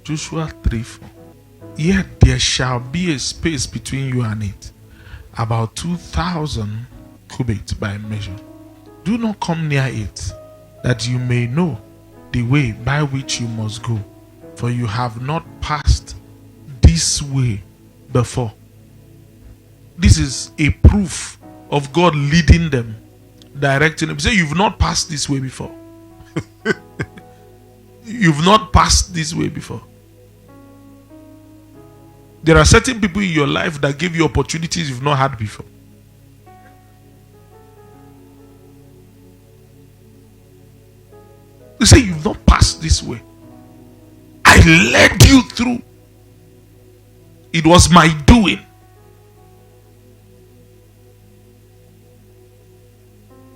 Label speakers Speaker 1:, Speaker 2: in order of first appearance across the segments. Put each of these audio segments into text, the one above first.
Speaker 1: Joshua 3:4. Yet there shall be a space between you and it, about 2,000 cubits by measure. Do not come near it, that you may know the way by which you must go, for you have not passed this way before. This is a proof of God leading them, directing them. Say, you've not passed this way before. You've not passed this way before. There are certain people in your life that give you opportunities you've not had before. You say, you've not passed this way. I led you through. It was my doing.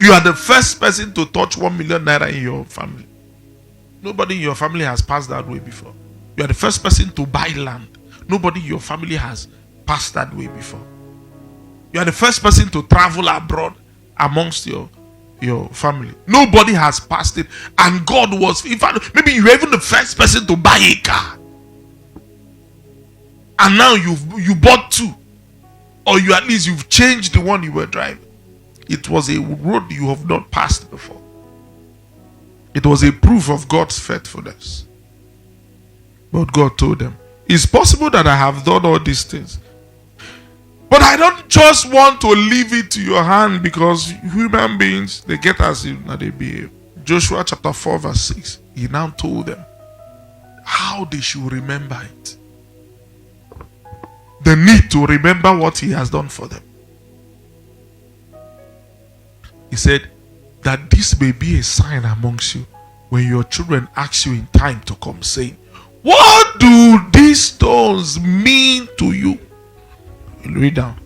Speaker 1: You are the first person to touch 1 million naira in your family. Nobody in your family has passed that way before. You are the first person to buy land. Nobody in your family has passed that way before. You are the first person to travel abroad amongst your family. Nobody has passed it. And God was, in fact, maybe you were even the first person to buy a car. And now you bought two. Or you at least you've changed the one you were driving. It was a road you have not passed before. It was a proof of God's faithfulness. But God told them, it's possible that I have done all these things, but I don't just want to leave it to your hand, because human beings, they get as if they behave. Joshua chapter 4 verse 6, he now told them how they should remember it. The need to remember what he has done for them. He said that this may be a sign amongst you when your children ask you in time to come, saying, what do these stones mean to you? Read down.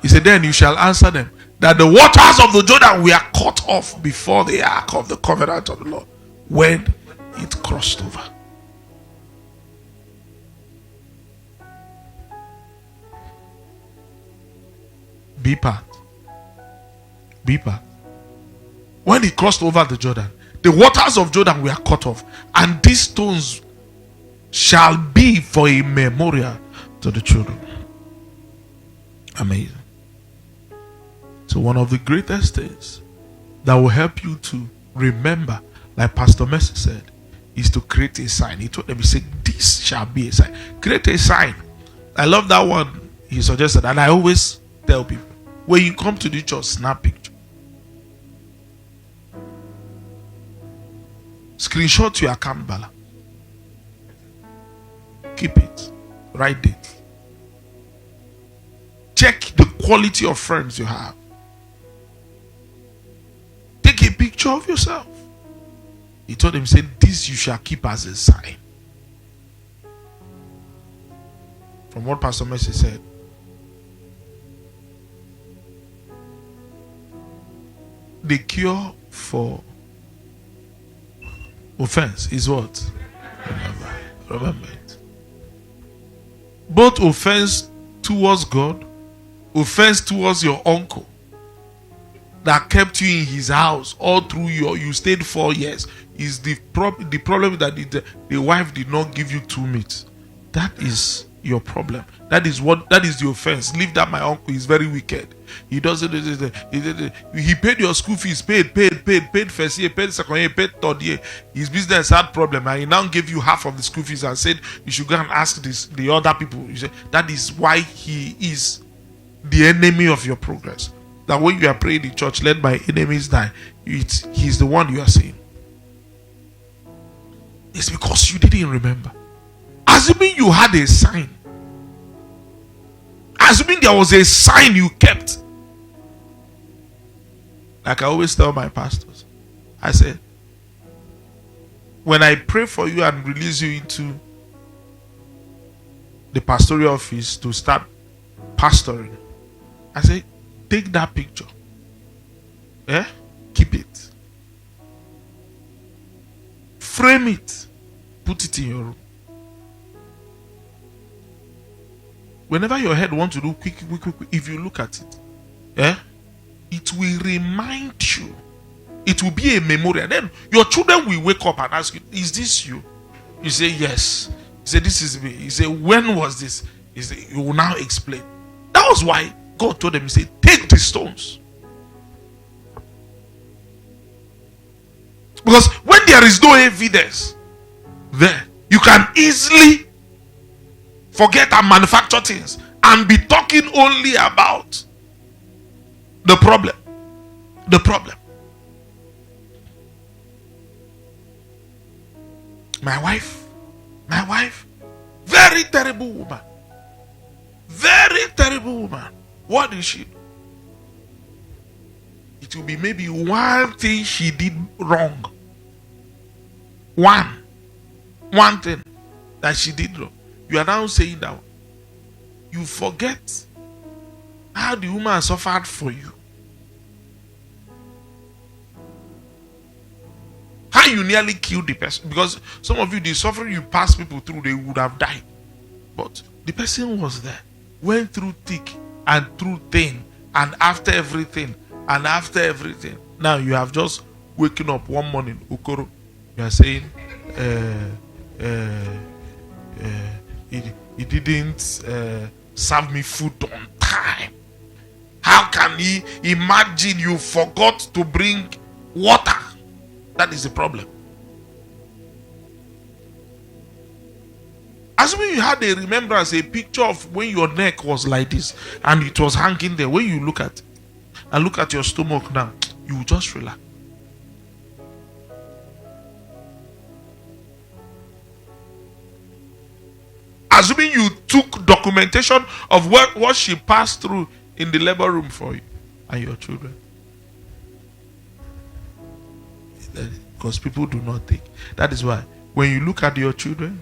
Speaker 1: He said, then you shall answer them that the waters of the Jordan were cut off before the ark of the covenant of the Lord when it crossed over. Be part. Be part. When he crossed over the Jordan, the waters of Jordan were cut off, and these stones shall be for a memorial to the children. Amazing. So one of the greatest things that will help you to remember, like Pastor Messi said, is to create a sign. He told them, he said, this shall be a sign. Create a sign. I love that one he suggested, and I always tell people, when you come to the church, snap picture. Screenshot your account balance. Keep it. Write it. Check the quality of friends you have. Take a picture of yourself. He told him, said, this you shall keep as a sign. From what Pastor Messi said, the cure for offense is what? Remember it. Both offense towards God, offense towards your uncle that kept you in his house all through you stayed 4 years, is the problem that the wife did not give you 2 meats. That is your problem. That is the offense. Leave that. My uncle is very wicked. He doesn't. He paid your school fees. Paid first year, paid second year, paid third year. His business had problem, and he now gave you half of the school fees and said you should go and ask the other people. You say, that is why he is the enemy of your progress. That when you are praying in church, let my enemies die, he's the one you are seeing. It's because you didn't remember. Assuming you had a sign. Assuming there was a sign you kept. Like I always tell my pastors, I said, when I pray for you and release you into the pastoral office to start pastoring, I say, take that picture. Keep it. Frame it. Put it in your room. Whenever your head wants to do quick, if you look at it, it will remind you. It will be a memorial. Then your children will wake up and ask you, is this you? You say yes. He said, this is me. He said, when was this? He said, you will now explain. That was why God told them, he said, take the stones. Because when there is no evidence there, you can easily forget and manufacture things and be talking only about the problem. The problem. My wife, very terrible woman. Very terrible woman. What did she do? It will be maybe one thing she did wrong. One thing that she did wrong. You are now saying that you forget how the woman suffered for you. How you nearly killed the person. Because some of you, the suffering you pass people through, they would have died. But the person was there. Went through thick and through thin. And after everything. Now you have just waken up one morning, Okoro. You are saying, he didn't serve me food on time. How can he imagine you forgot to bring water? That is the problem. Assuming you had a remembrance, a picture of when your neck was like this and it was hanging there. When you look at it and look at your stomach now, you will just relax. Assuming you took documentation of what she passed through in the labor room for you and your children. Because people do not take. That is why when you look at your children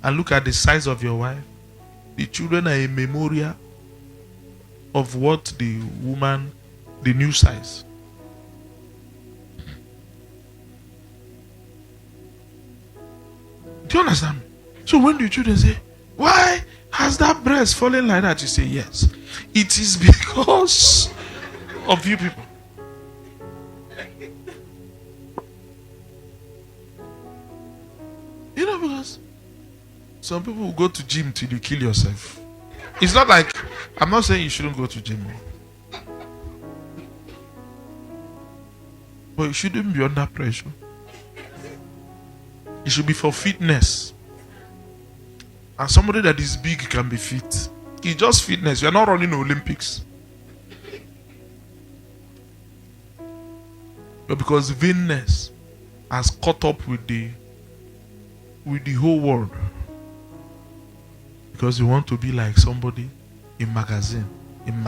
Speaker 1: and look at the size of your wife, the children are a memorial of what the woman, the new size. Do you understand me? So when the children say, why has that breast fallen like that? You say, yes. It is because of you people. You know, because some people will go to gym till you kill yourself. It's not like, I'm not saying you shouldn't go to gym. But you shouldn't be under pressure. It should be for fitness. And somebody that is big can be fit. It's just fitness. You are not running the Olympics. But because vainness has caught up with the whole world. Because you want to be like somebody in magazine, in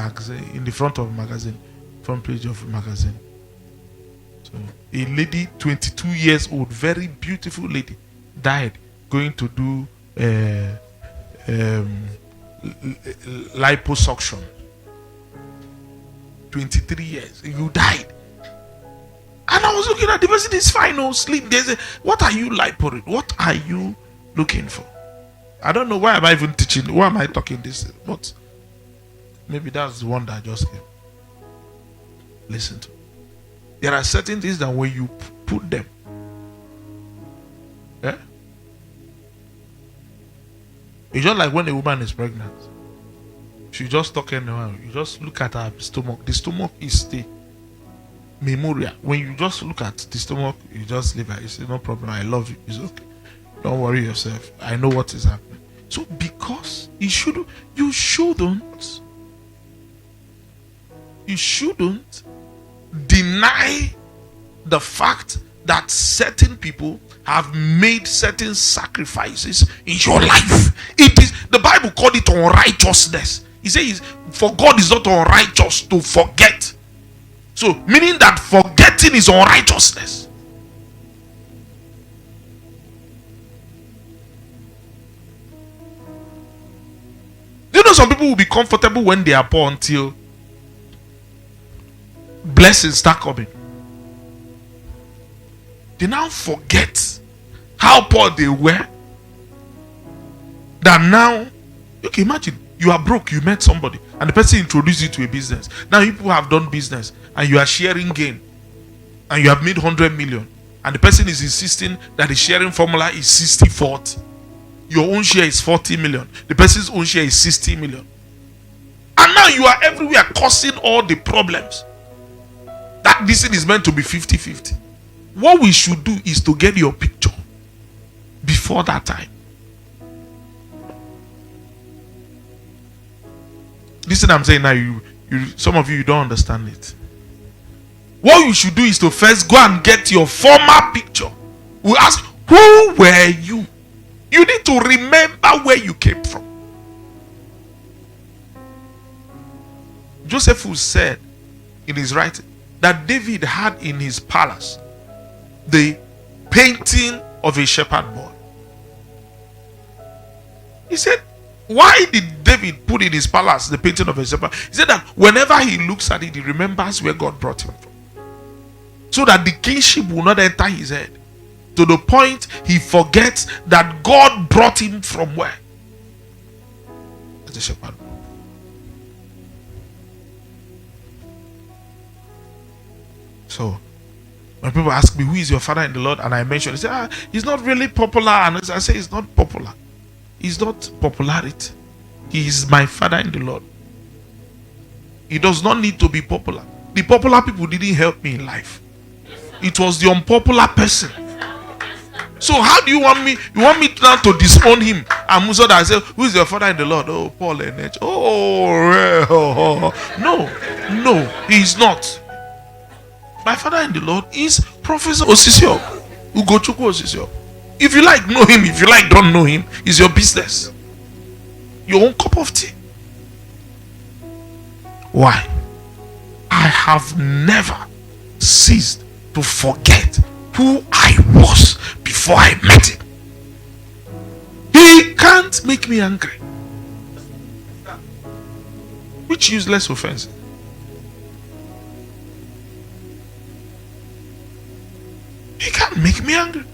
Speaker 1: the front of a magazine, front page of a magazine. So a lady, 22 years old, very beautiful lady, died going to do liposuction. 23 years, you died. And I was looking at the person, is fine, no sleep. There's what are you lipoing? What are you looking for? I don't know why am I even teaching. Why am I talking this? But maybe that's the one that I just came. Listen to. There are certain things that when you put them, it's just like when a woman is pregnant. She just talking around. You just look at her stomach. The stomach is the memorial. When you just look at the stomach, you just leave her. You say, no problem, I love you. It's okay. Don't worry yourself. I know what is happening. So because you shouldn't deny the fact that certain people have made certain sacrifices in your life. It is, the Bible called it unrighteousness. He says, for God is not unrighteous to forget. So, meaning that forgetting is unrighteousness. You know, some people will be comfortable when they are poor until blessings start coming. They now forget how poor they were. That now, you can imagine, you are broke, you met somebody, and the person introduced you to a business. Now, people have done business, and you are sharing gain, and you have made 100 million, and the person is insisting that the sharing formula is 60-40. Your own share is 40 million. The person's own share is 60 million. And now you are everywhere causing all the problems. That this thing is meant to be 50-50. What we should do is to get your picture before that time. Listen, I'm saying now, some of you don't understand it. What you should do is to first go and get your former picture. We ask, who were you? You need to remember where you came from. Joseph said in his writing that David had in his palace the painting of a shepherd boy. He said, why did David put in his palace the painting of a shepherd? He said that whenever he looks at it, he remembers where God brought him from. So that the kingship will not enter his head. To the point he forgets that God brought him from where? As a shepherd boy. So, when people ask me, who is your father in the Lord? And I mention, they say, he's not really popular. And I say, he's not popular. He's not popularity. He is my father in the Lord. He does not need to be popular. The popular people didn't help me in life. It was the unpopular person. So how do you want me? You want me now to disown him? And Musa that say, who is your father in the Lord? Oh, Paul and H. No, he is not. My father in the Lord is Professor Osisio. Ugochukwu Osisio. If you like, know him. If you like, don't know him. It's your business. Your own cup of tea. Why? I have never ceased to forget who I was before I met him. He can't make me angry. Which useless offense? He can't make me angry.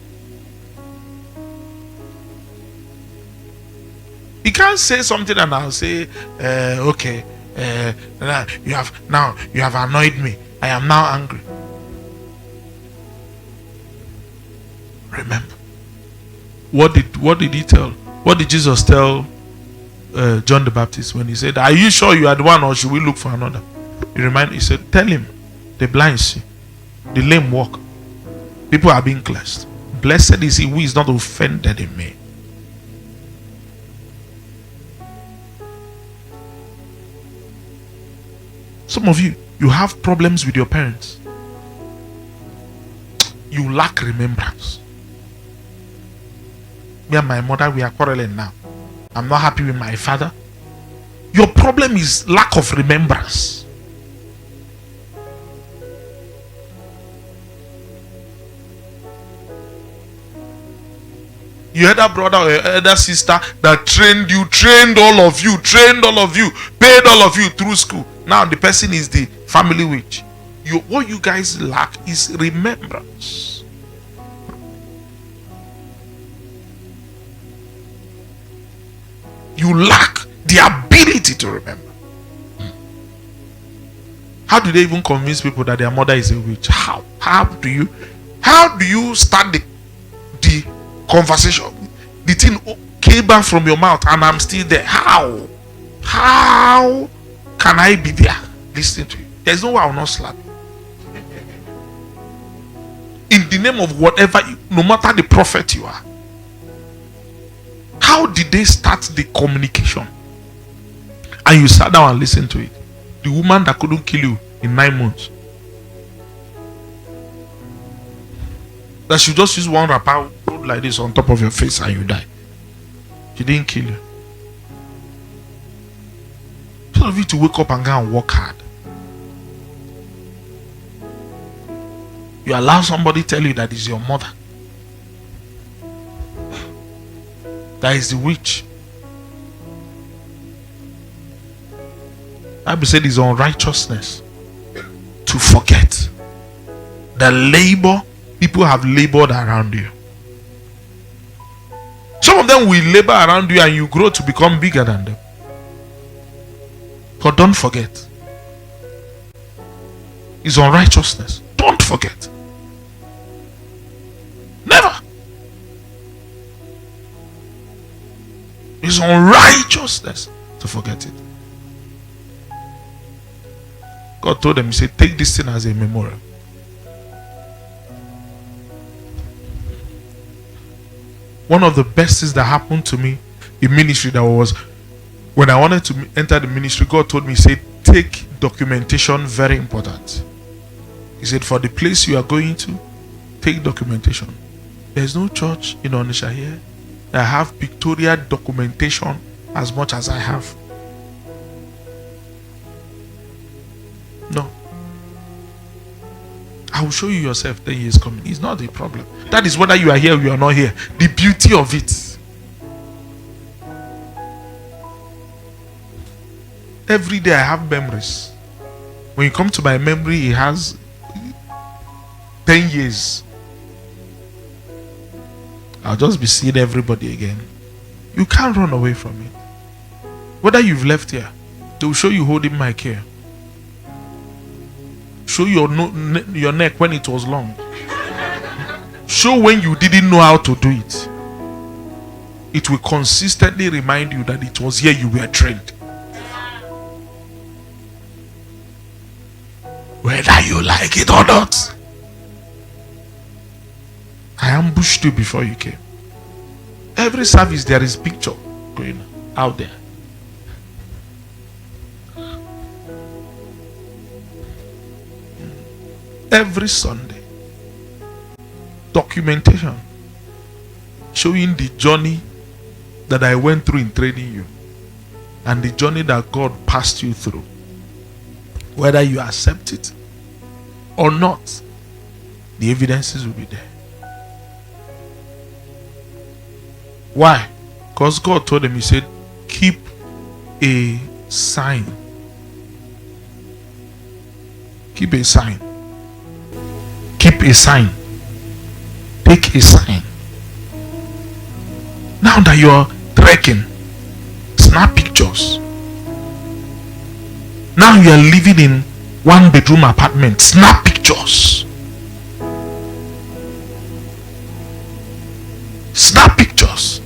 Speaker 1: He can't say something and I'll say, okay, you have annoyed me. I am now angry. Remember, what did he tell? What did Jesus tell John the Baptist when he said, "Are you sure you are the one, or should we look for another?" He said, "Tell him, the blind see, the lame walk, people are being cleansed. Blessed is he who is not offended in me." Some of you have problems with your parents. You lack remembrance. Me and my mother, we are quarreling now. I'm not happy with my father. Your problem is lack of remembrance. You had a brother or your elder sister that trained all of you, paid all of you through school. Now the person is the family witch. What you guys lack is remembrance. You lack the ability to remember. How do they even convince people that their mother is a witch? How do you start the conversation? The thing came back from your mouth and I'm still there. How can I be there listening to you? There's no way I will not slap you. In the name of whatever, no matter the prophet you are. How did they start the communication? And you sat down and listened to it. The woman that couldn't kill you in 9 months. That she just use one wrapper, put like this on top of your face and you die. She didn't kill you. Some of you to wake up and go and work hard. You allow somebody tell you that is your mother. That is the witch. Bible said it's unrighteousness to forget the labor people have labored around you. Some of them will labor around you and you grow to become bigger than them. But don't forget. It's unrighteousness. Don't forget. It's unrighteousness to forget it. God told them, He said, take this thing as a memorial. One of the best things that happened to me in ministry, that was when I wanted to enter the ministry, God told me, He said, take documentation, very important. He said, for the place you are going to, take documentation. There's no church in Onitsha here that have pictorial documentation as much as I have. No. I will show you yourself 10 years coming. It's not a problem. That is whether you are here or you are not here. The beauty of it. Every day I have memories. When you come to my memory, it has 10 years. I'll just be seeing everybody again. You can't run away from it. Whether you've left here, they will show you holding mic here. Show your neck when it was long. Show when you didn't know how to do it. It will consistently remind you that it was here you were trained. Whether you like it or not. I ambushed you before you came. Every service there is picture going out there. Every Sunday, documentation showing the journey that I went through in training you and the journey that God passed you through. Whether you accept it or not, the evidences will be there. Why? Because God told him, He said, keep a sign. Keep a sign. Keep a sign. Take a sign. Now that you're trekking, snap pictures. Now you're living in 1-bedroom apartment, snap pictures. Snap pictures.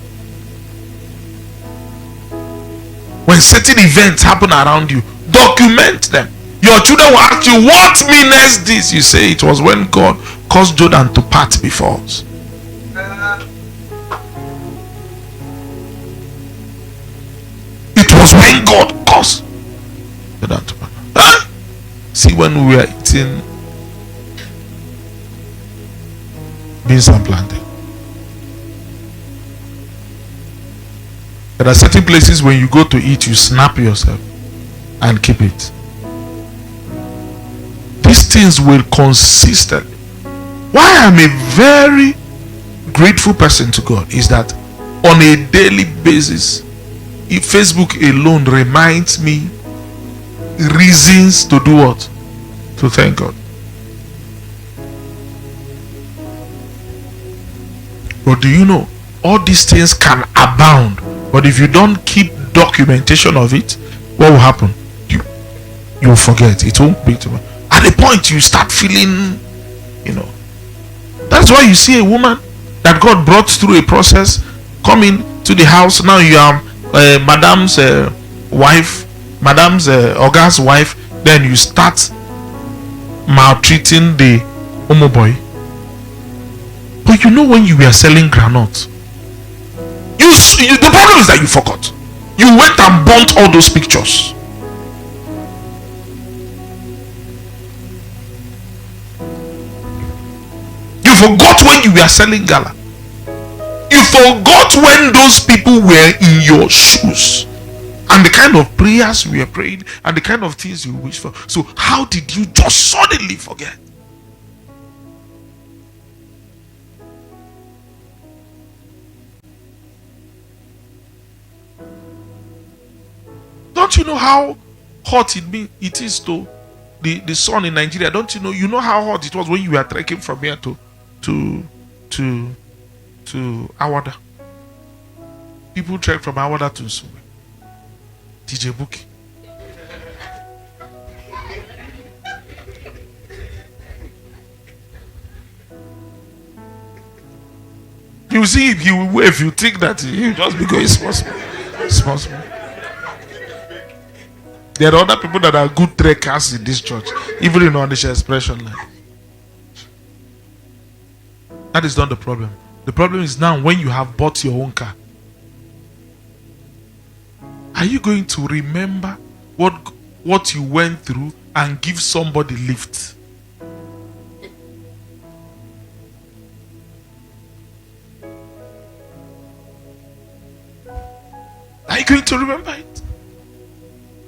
Speaker 1: When certain events happen around you, document them. Your children will ask you, what means this? You say, it was when God caused Jordan to part before us. It was when God caused Jordan to part. Huh? See, when we were eating beans and plantain, there are certain places when you go to eat, you snap yourself and keep it. These things will consistently. Why I'm a very grateful person to God is that on a daily basis, if Facebook alone reminds me reasons to do what? To thank God. But do you know, all these things can abound, but if you don't keep documentation of it, what will happen? You'll forget. It won't be too much. At the point you start feeling, that's why you see a woman that God brought through a process coming to the house. Now you are Madam's wife, Madam's Oga's wife. Then you start maltreating the homo boy. But when you were selling granite, the problem is that you forgot. You went and burnt all those pictures. You forgot when you were selling gala. You forgot when those people were in your shoes and the kind of prayers you were praying and the kind of things you wished for. So how did you just suddenly forget? Don't you know how hot it is to the sun in Nigeria? Don't you know? You know how hot it was when you were trekking from here to Awada. People trek from Awada to Nsugbe. DJ Buki. You see, if you think that he'll just be going small. Small. There are other people that are good trekkers in this church, even in Onisha expression line. That is not the problem. The problem is now when you have bought your own car. Are you going to remember what you went through and give somebody lift? Are you going to remember it?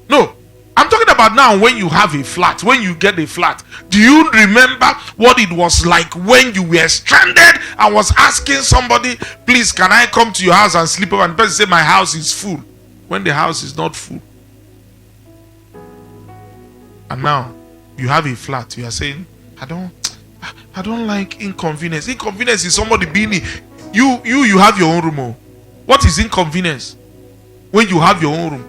Speaker 1: No. I'm talking about now when you have a flat, when you get a flat. Do you remember what it was like when you were stranded and was asking somebody, please, can I come to your house and sleep over? And the person said, my house is full. When the house is not full. And now you have a flat. You are saying, I don't like inconvenience. Inconvenience is somebody being in. You have your own room. Oh. What is inconvenience? When you have your own room.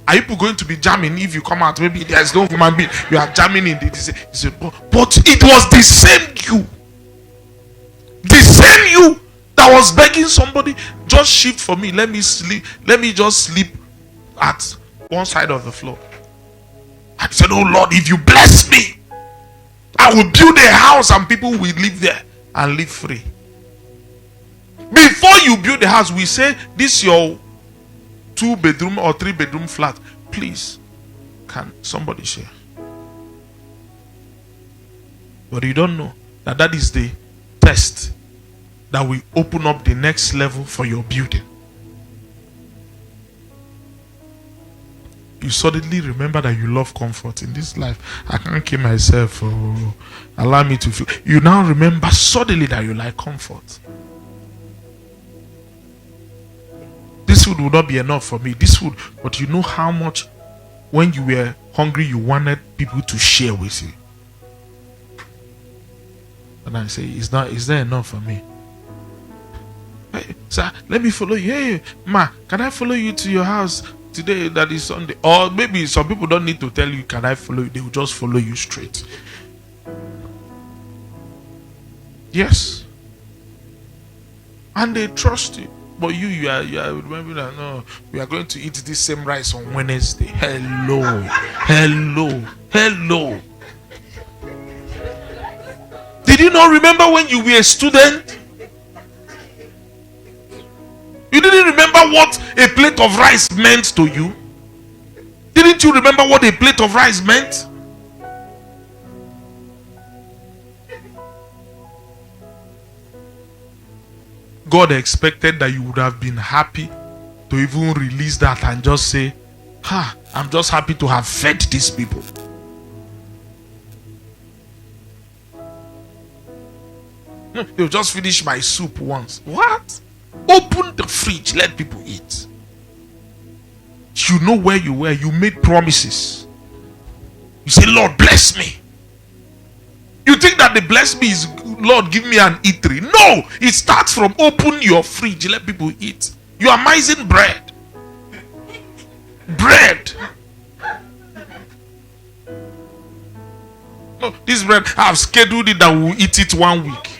Speaker 1: Are people going to be jamming if you come out? Maybe there's no human being. You are jamming in. But it was the same you. The same you that was begging somebody, just shift for me. Let me sleep. Let me just sleep at one side of the floor. And said, oh Lord, if you bless me, I will build a house and people will live there and live free. Before you build the house, we say, this is your 2-bedroom or 3-bedroom flat. Please, can somebody share? But you don't know that is the test that will open up the next level for your building. You suddenly remember that you love comfort in this life. I can't kill myself. Oh, allow me to feel. You now remember suddenly that you like comfort. This food would not be enough for me. This food, but you know how much when you were hungry you wanted people to share with you. And I say, is there enough for me? Hey, sir, let me follow you. Hey, ma, can I follow you to your house today? That is Sunday. Or maybe some people don't need to tell you, can I follow you? They will just follow you straight. Yes. And they trust you. But you are remember that no, we are going to eat this same rice on Wednesday. Hello. Did you not remember when you were a student? You didn't remember what a plate of rice meant to you? Didn't you remember what a plate of rice meant? God expected that you would have been happy to even release that and just say, I'm just happy to have fed these people. No, you just finished my soup once. What? Open the fridge, let people eat. You know where you were. You made promises. You say, Lord, bless me. You think that the bless me is, Lord, give me an eatery. No, it starts from open your fridge, let people eat. You are missing bread. Bread. No, this bread, I've scheduled it that we'll eat it 1 week.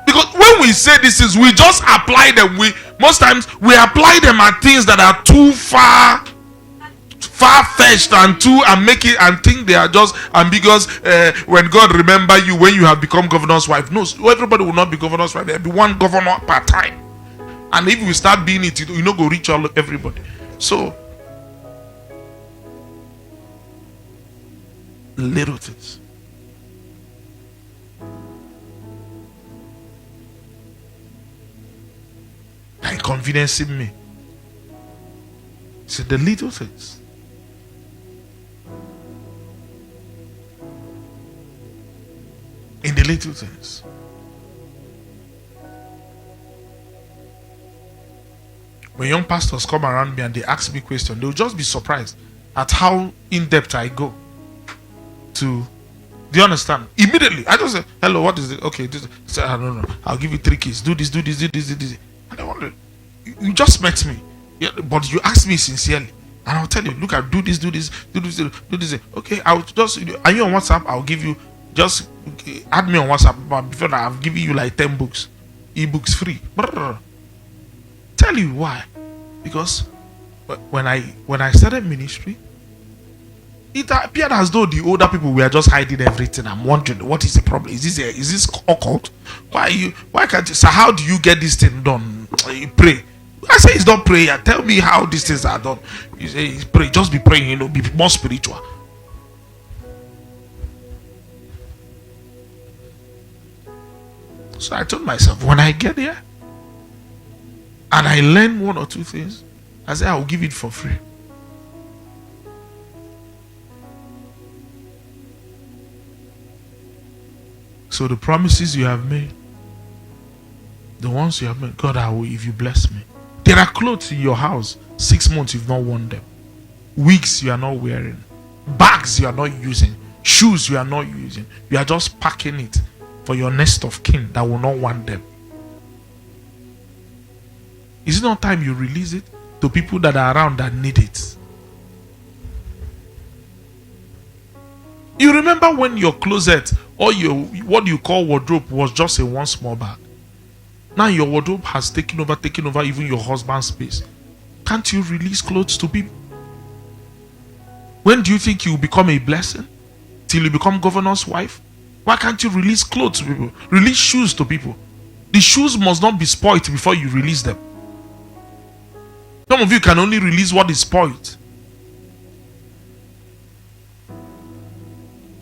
Speaker 1: Because when we say this is, we just apply them. Most times we apply them at things that are too far-fetched and make it and think they are just ambiguous. When God remember you when you have become governor's wife. No, everybody will not be governor's wife. There will be one governor per time. And if we start being it, you know, go reach everybody. So little things. Inconveniencing me. So the little things. In the little things. When young pastors come around me and they ask me questions, they'll just be surprised at how in-depth I go to. Do you understand? Immediately, I just say, hello, what is it? Okay, this. Say, I don't know. I'll give you 3 keys. Do this, do this, do this, do this. And I wonder, you just met me. Yeah, but you asked me sincerely. And I'll tell you, look, I'll do this, do this, do this, do this. Okay, I'll just, are you on WhatsApp? I'll give you, just add me on WhatsApp. But before that, I've given you like 10 books. E-books free. tell you why. Because when I started ministry, it appeared as though the older people were just hiding everything. I'm wondering, what is the problem? Is this occult? Why can't you? So how do you get this thing done? You pray. I say it's not prayer. Tell me how these things are done. You say it's pray. Just be praying. Be more spiritual. So I told myself, when I get there and I learn one or two things, I say I will give it for free. So the promises you have made, the ones you have made, God, I will, if you bless me. There are clothes in your house, 6 months you've not worn them. Wigs you are not wearing. Bags you are not using. Shoes you are not using. You are just packing it for your nest of kin that will not want them. Is it not time you release it to people that are around that need it? You remember when your closet or your what you call wardrobe was just a one small bag? Now your wardrobe has taken over even your husband's space. Can't you release clothes to people? When do you think you will become a blessing? Till you become governor's wife? Why can't you release clothes to people? Release shoes to people. The shoes must not be spoiled before you release them. Some of you can only release what is spoiled.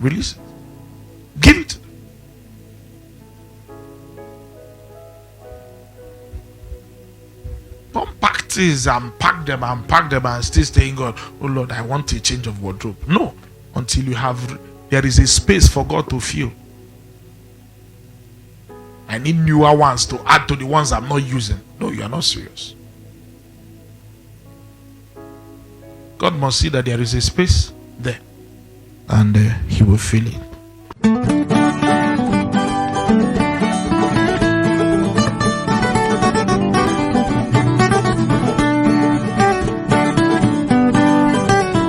Speaker 1: Release it. Give it. Don't pack things and pack them and still saying, God, oh Lord, I want a change of wardrobe. No, until there is a space for God to fill. I need newer ones to add to the ones I'm not using. No, you are not serious. God must see that there is a space there, and He will fill it.